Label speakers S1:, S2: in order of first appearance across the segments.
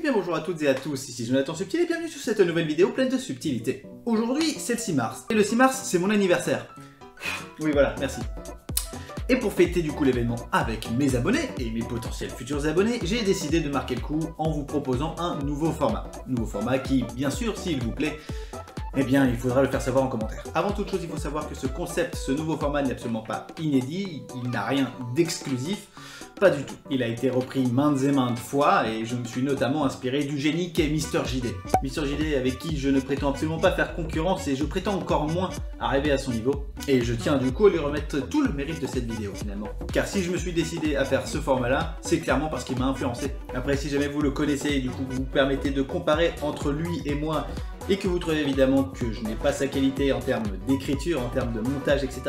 S1: bien bonjour à toutes et à tous, ici Jonathan Subtil et bienvenue sur cette nouvelle vidéo pleine de subtilité. Aujourd'hui c'est le 6 mars, et le 6 mars c'est mon anniversaire. Oui voilà, merci. Et pour fêter du coup l'événement avec mes abonnés et mes potentiels futurs abonnés, j'ai décidé de marquer le coup en vous proposant un nouveau format. Nouveau format qui, bien sûr, s'il vous plaît, eh bien il faudra le faire savoir en commentaire. Avant toute chose, il faut savoir que ce concept, ce nouveau format n'est absolument pas inédit, il n'a rien d'exclusif. Pas du tout. Il a été repris maintes et maintes fois et je me suis notamment inspiré du génie qu'est Mister JD. Mister JD avec qui je ne prétends absolument pas faire concurrence et je prétends encore moins arriver à son niveau. Et je tiens du coup à lui remettre tout le mérite de cette vidéo finalement. Car si je me suis décidé à faire ce format là, c'est clairement parce qu'il m'a influencé. Après si jamais vous le connaissez et du coup vous permettez de comparer entre lui et moi et que vous trouvez évidemment que je n'ai pas sa qualité en termes d'écriture, en termes de montage, etc.,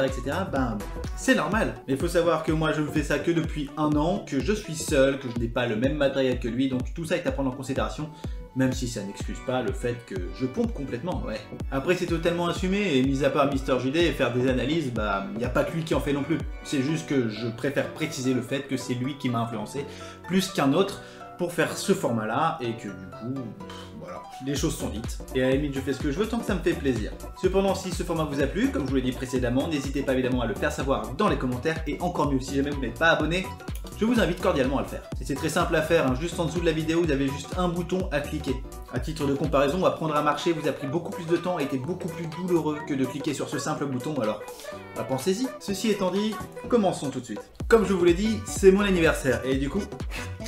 S1: ben c'est normal. Mais il faut savoir que moi je ne fais ça que depuis un an, que je suis seul, que je n'ai pas le même matériel que lui, donc tout ça est à prendre en considération, même si ça n'excuse pas le fait que je pompe complètement, ouais. Après c'est totalement assumé, et mis à part Mister JD et faire des analyses, bah il n'y a pas que lui qui en fait non plus. C'est juste que je préfère préciser le fait que c'est lui qui m'a influencé, plus qu'un autre, pour faire ce format-là, et que du coup... voilà, les choses sont dites. Et à la limite, je fais ce que je veux tant que ça me fait plaisir. Cependant, si ce format vous a plu, comme je vous l'ai dit précédemment, n'hésitez pas évidemment à le faire savoir dans les commentaires. Et encore mieux, si jamais vous n'êtes pas abonné, je vous invite cordialement à le faire. Et c'est très simple à faire, hein. Juste en dessous de la vidéo, vous avez juste un bouton à cliquer. À titre de comparaison, apprendre à marcher vous a pris beaucoup plus de temps et était beaucoup plus douloureux que de cliquer sur ce simple bouton, alors bah, pensez-y. Ceci étant dit, commençons tout de suite. Comme je vous l'ai dit, c'est mon anniversaire et du coup...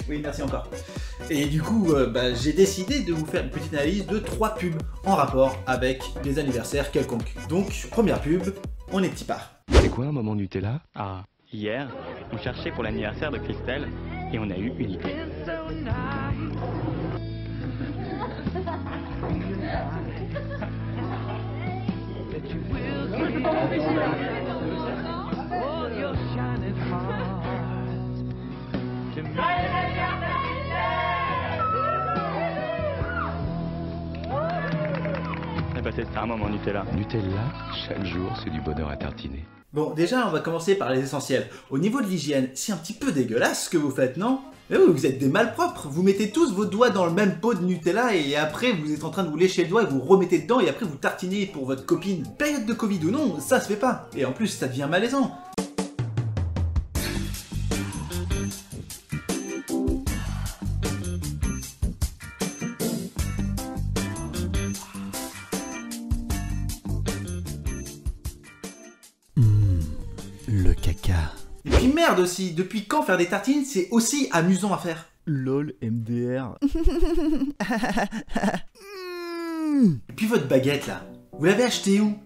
S1: oui, merci encore. Et du coup, j'ai décidé de vous faire une petite analyse de 3 pubs en rapport avec des anniversaires quelconques. Donc, première pub, on est petit part.
S2: C'est quoi un moment Nutella?
S3: Ah, hier, on cherchait pour l'anniversaire de Christelle et on a eu une idée. Eh ben c'est ça un moment Nutella.
S2: Nutella, chaque jour c'est du bonheur à tartiner.
S1: Bon, déjà, on va commencer par les essentiels. Au niveau de l'hygiène, c'est un petit peu dégueulasse ce que vous faites, non? Mais oui, vous êtes des malpropres. Vous mettez tous vos doigts dans le même pot de Nutella et après, vous êtes en train de vous lécher le doigt et vous remettez dedans et après, vous tartinez pour votre copine. Période de Covid ou non, ça se fait pas. Et en plus, ça devient malaisant.
S4: Le caca.
S1: Et puis merde aussi, depuis quand faire des tartines, c'est aussi amusant à faire?
S4: LOL MDR.
S1: Et puis votre baguette là, vous l'avez achetée où?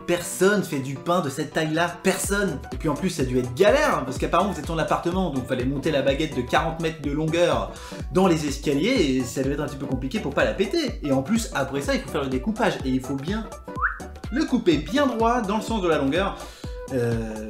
S1: Personne fait du pain de cette taille-là, personne. Et puis en plus ça a dû être galère, hein, parce qu'apparemment vous êtes en appartement, donc fallait monter la baguette de 40 mètres de longueur dans les escaliers, et ça devait être un petit peu compliqué pour pas la péter. Et en plus, après ça, il faut faire le découpage, et il faut bien le couper bien droit dans le sens de la longueur.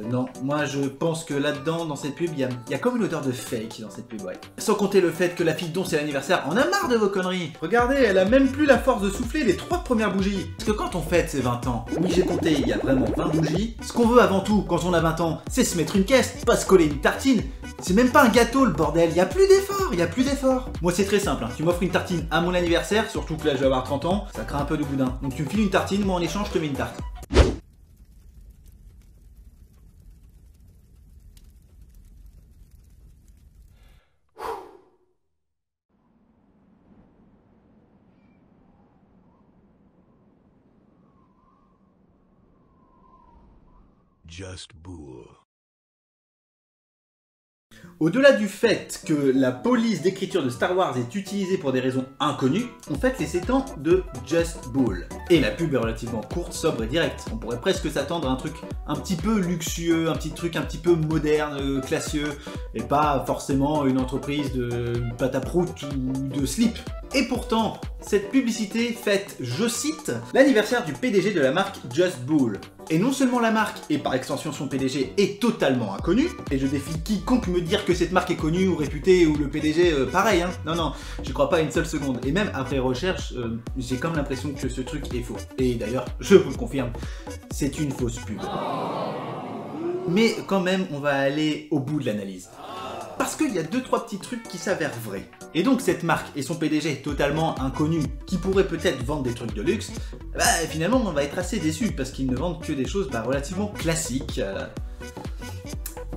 S1: Non, moi je pense que là-dedans, dans cette pub, il y a comme une odeur de fake dans cette pub, ouais. Sans compter le fait que la fille dont c'est l'anniversaire en a marre de vos conneries. Regardez, elle a même plus la force de souffler les 3 premières bougies. Parce que quand on fête ses 20 ans, oui j'ai compté, il y a vraiment 20 bougies, ce qu'on veut avant tout quand on a 20 ans, c'est se mettre une caisse, pas se coller une tartine. C'est même pas un gâteau le bordel, il y a plus d'efforts, il y a plus d'efforts. Moi c'est très simple, hein. Tu m'offres une tartine à mon anniversaire, surtout que là je vais avoir 30 ans, ça craint un peu de boudin. Donc tu me files une tartine, moi en échange je te mets une tarte.
S4: Just Bull.
S1: Au-delà du fait que la police d'écriture de Star Wars est utilisée pour des raisons inconnues, on fête les 7 ans de Just Bull. Et la pub est relativement courte, sobre et directe. On pourrait presque s'attendre à un truc un petit peu luxueux, un petit truc un petit peu moderne, classieux, et pas forcément une entreprise de pâte à prout ou de slip. Et pourtant, cette publicité fête, je cite, l'anniversaire du PDG de la marque Just Bull. Et non seulement la marque, et par extension son PDG, est totalement inconnu, et je défie quiconque me dire que cette marque est connue ou réputée, ou le PDG, pareil, hein. Non, je crois pas une seule seconde. Et même après recherche, j'ai comme l'impression que ce truc est faux. Et d'ailleurs, je vous le confirme, c'est une fausse pub. Mais quand même, on va aller au bout de l'analyse. Parce qu'il y a 2-3 petits trucs qui s'avèrent vrais. Et donc cette marque et son PDG totalement inconnu, qui pourrait peut-être vendre des trucs de luxe, bah finalement on va être assez déçu parce qu'ils ne vendent que des choses relativement classiques,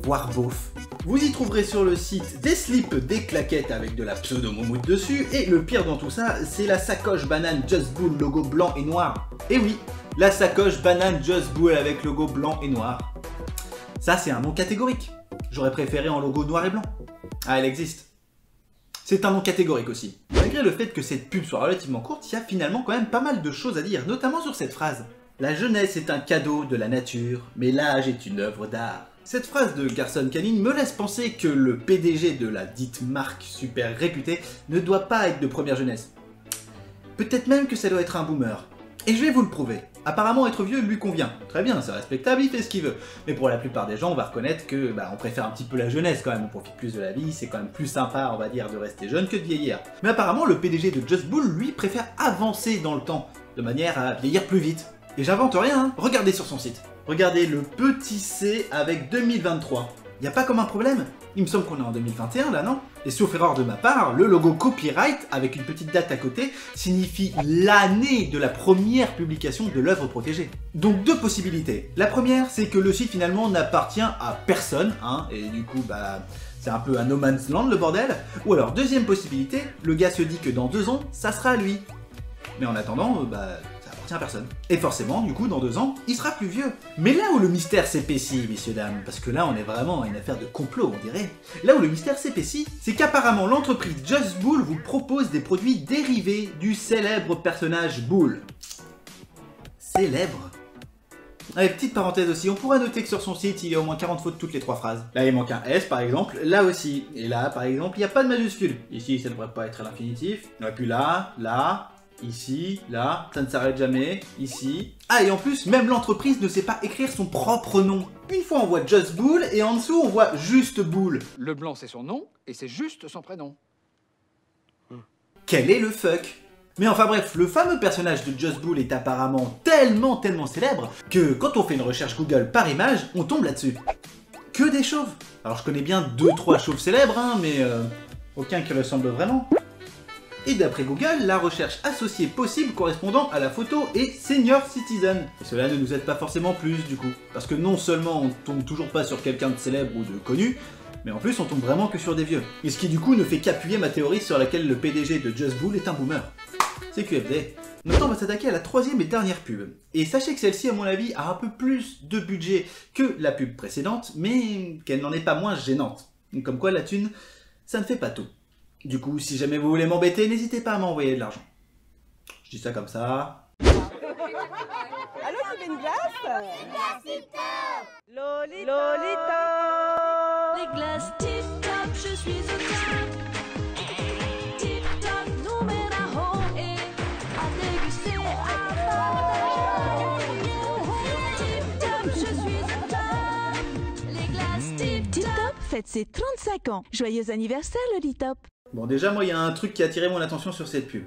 S1: voire beauf. Vous y trouverez sur le site des slips, des claquettes avec de la pseudo-moumoute dessus, et le pire dans tout ça, c'est la sacoche banane Just Bull logo blanc et noir. Et oui, la sacoche banane Just Bull avec logo blanc et noir. Ça c'est un nom catégorique. J'aurais préféré en logo noir et blanc. Ah, elle existe. C'est un nom catégorique aussi. Malgré le fait que cette pub soit relativement courte, il y a finalement quand même pas mal de choses à dire, notamment sur cette phrase. La jeunesse est un cadeau de la nature, mais l'âge est une œuvre d'art. Cette phrase de Garson Kanin me laisse penser que le PDG de la dite marque super réputée ne doit pas être de première jeunesse. Peut-être même que ça doit être un boomer. Et je vais vous le prouver. Apparemment être vieux lui convient. Très bien, c'est respectable, il fait ce qu'il veut. Mais pour la plupart des gens, on va reconnaître que on préfère un petit peu la jeunesse quand même, on profite plus de la vie, c'est quand même plus sympa, on va dire, de rester jeune que de vieillir. Mais apparemment, le PDG de Just Bull, lui, préfère avancer dans le temps, de manière à vieillir plus vite. Et j'invente rien, hein. Regardez sur son site. Regardez le petit C avec 2023. Y a pas comme un problème? Il me semble qu'on est en 2021 là, non? Et sauf erreur de ma part, le logo copyright avec une petite date à côté signifie l'année de la première publication de l'œuvre protégée. Donc deux possibilités. La première, c'est que le site finalement n'appartient à personne, hein, et du coup c'est un peu un no man's land le bordel. Ou alors deuxième possibilité, le gars se dit que dans 2 ans, ça sera à lui. Mais en attendant, ça appartient à personne. Et forcément, du coup, dans 2 ans, il sera plus vieux. Mais là où le mystère s'épaissit, messieurs, dames, parce que là, on est vraiment à une affaire de complot, on dirait. Là où le mystère s'épaissit, c'est qu'apparemment, l'entreprise Just Bull vous propose des produits dérivés du célèbre personnage Bull. Célèbre? Allez, petite parenthèse aussi, on pourrait noter que sur son site, il y a au moins 40 fautes toutes les 3 phrases. Là, il manque un S, par exemple, là aussi. Et là, par exemple, il n'y a pas de majuscule. Ici, ça ne devrait pas être à l'infinitif. Et puis là, ici, là, ça ne s'arrête jamais, ici. Ah, et en plus, même l'entreprise ne sait pas écrire son propre nom. Une fois, on voit Just Bull, et en dessous, on voit juste Bull.
S5: Le blanc, c'est son nom, et c'est juste son prénom.
S1: Quel est le fuck? Mais enfin bref, le fameux personnage de Just Bull est apparemment tellement célèbre que quand on fait une recherche Google par image, on tombe là-dessus. Que des chauves. Alors je connais bien 2-3 chauves célèbres, hein, mais aucun qui ressemble vraiment. Et d'après Google, la recherche associée possible correspondant à la photo est Senior Citizen. Et cela ne nous aide pas forcément plus du coup. Parce que non seulement on tombe toujours pas sur quelqu'un de célèbre ou de connu, mais en plus on tombe vraiment que sur des vieux. Et ce qui du coup ne fait qu'appuyer ma théorie sur laquelle le PDG de Just Bull est un boomer. C'est QFD. Maintenant on va s'attaquer à la 3e et dernière pub. Et sachez que celle-ci à mon avis a un peu plus de budget que la pub précédente, mais qu'elle n'en est pas moins gênante. Donc, comme quoi la thune, ça ne fait pas tout. Du coup, si jamais vous voulez m'embêter, n'hésitez pas à m'envoyer de l'argent. Je dis ça comme ça.
S6: Allô, tu veux une glace? Lolita! Lolita!
S7: Les glaces tip-top, je suis au top. Tip-top, numéro et à déguster, à partager. Tip-top, je suis au top. Les glaces tip-top.
S8: Tip-top fête ses 35 ans. Joyeux anniversaire, Lolitop.
S1: Bon, déjà, moi, il y a un truc qui a attiré mon attention sur cette pub.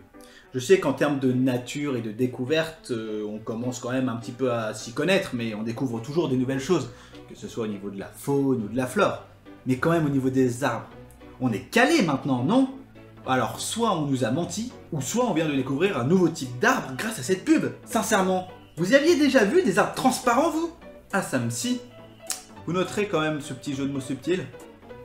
S1: Je sais qu'en termes de nature et de découverte, on commence quand même un petit peu à s'y connaître, mais on découvre toujours des nouvelles choses, que ce soit au niveau de la faune ou de la flore. Mais quand même au niveau des arbres. On est calé maintenant, non? Alors, soit on nous a menti, ou soit on vient de découvrir un nouveau type d'arbre grâce à cette pub. Sincèrement, vous y aviez déjà vu des arbres transparents, vous? Ah, ça me scie. Vous noterez quand même ce petit jeu de mots subtil.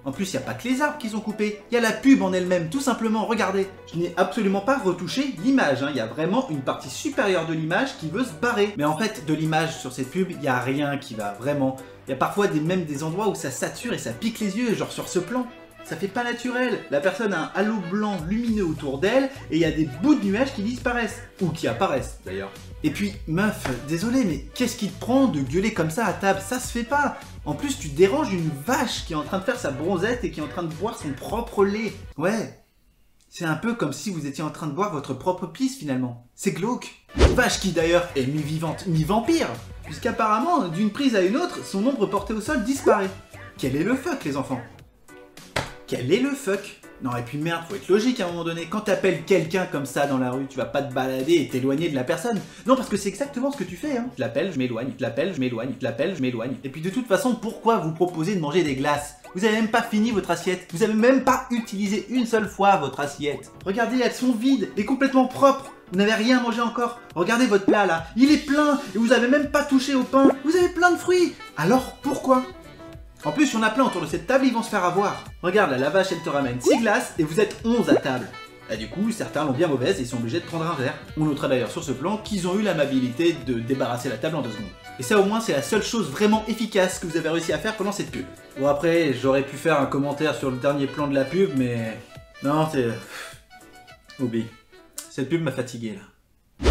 S1: En plus, il n'y a pas que les arbres qu'ils ont coupés, il y a la pub en elle-même, tout simplement, regardez. Je n'ai absolument pas retouché l'image, il y a vraiment une partie supérieure de l'image qui veut se barrer. Mais en fait, de l'image sur cette pub, il n'y a rien qui va vraiment. Il y a parfois même des endroits où ça sature et ça pique les yeux, genre sur ce plan. Ça fait pas naturel. La personne a un halo blanc lumineux autour d'elle et il y a des bouts de nuages qui disparaissent. Ou qui apparaissent, d'ailleurs. Et puis, meuf, désolé, mais qu'est-ce qui te prend de gueuler comme ça à table? Ça se fait pas. En plus, tu déranges une vache qui est en train de faire sa bronzette et qui est en train de boire son propre lait. Ouais. C'est un peu comme si vous étiez en train de boire votre propre pisse, finalement. C'est glauque. Vache qui, d'ailleurs, est mi-vivante, mi-vampire. Puisqu'apparemment, d'une prise à une autre, son ombre portée au sol disparaît. Quel est le fuck, les enfants? Quel est le fuck? Non, et puis merde, faut être logique à un moment donné. Quand t'appelles quelqu'un comme ça dans la rue, tu vas pas te balader et t'éloigner de la personne. Non, parce que c'est exactement ce que tu fais, hein. Je l'appelle, je m'éloigne, je l'appelle, je m'éloigne, je l'appelle, je m'éloigne. Et puis de toute façon, pourquoi vous proposez de manger des glaces? Vous avez même pas fini votre assiette. Vous avez même pas utilisé une seule fois votre assiette. Regardez, elles sont vides et complètement propres. Vous n'avez rien mangé encore. Regardez votre plat là, il est plein et vous avez même pas touché au pain. Vous avez plein de fruits. Alors pourquoi? En plus, il y en a plein autour de cette table, ils vont se faire avoir. Regarde, la vache, elle te ramène 6 glaces et vous êtes 11 à table. Et du coup, certains l'ont bien mauvaise et ils sont obligés de prendre un verre. On notera d'ailleurs sur ce plan qu'ils ont eu l'amabilité de débarrasser la table en 2 secondes. Et ça au moins, c'est la seule chose vraiment efficace que vous avez réussi à faire pendant cette pub. Bon après, j'aurais pu faire un commentaire sur le dernier plan de la pub, mais... Non, c'est... Oublie. Cette pub m'a fatigué là.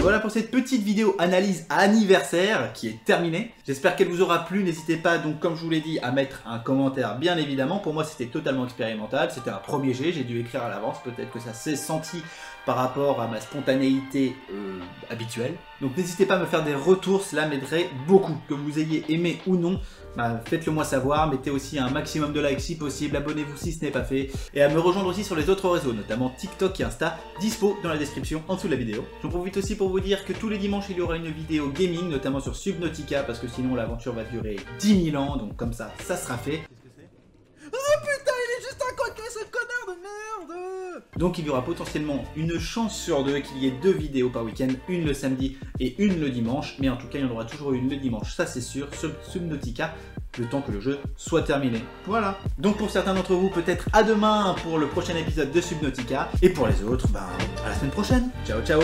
S1: Voilà pour cette petite vidéo analyse anniversaire qui est terminée. J'espère qu'elle vous aura plu. N'hésitez pas donc, comme je vous l'ai dit, à mettre un commentaire bien évidemment. Pour moi c'était totalement expérimental, c'était un premier jet, j'ai dû écrire à l'avance. Peut-être que ça s'est senti par rapport à ma spontanéité habituelle. Donc n'hésitez pas à me faire des retours, cela m'aiderait beaucoup. Que vous ayez aimé ou non, faites-le moi savoir. Mettez aussi un maximum de likes si possible, abonnez-vous si ce n'est pas fait. Et à me rejoindre aussi sur les autres réseaux, notamment TikTok et Insta, dispo dans la description en dessous de la vidéo. J'en profite aussi pour vous dire que tous les dimanches il y aura une vidéo gaming, notamment sur Subnautica, parce que sinon l'aventure va durer 10 000 ans, donc comme ça, ça sera fait. Oh putain, il est juste un coquin ce connard de merde! Donc il y aura potentiellement une chance sur 2 qu'il y ait 2 vidéos par week-end, une le samedi et une le dimanche, mais en tout cas il y en aura toujours une le dimanche, ça c'est sûr, sur Subnautica, le temps que le jeu soit terminé. Voilà. Donc pour certains d'entre vous, peut-être à demain pour le prochain épisode de Subnautica, et pour les autres, à la semaine prochaine. Ciao ciao!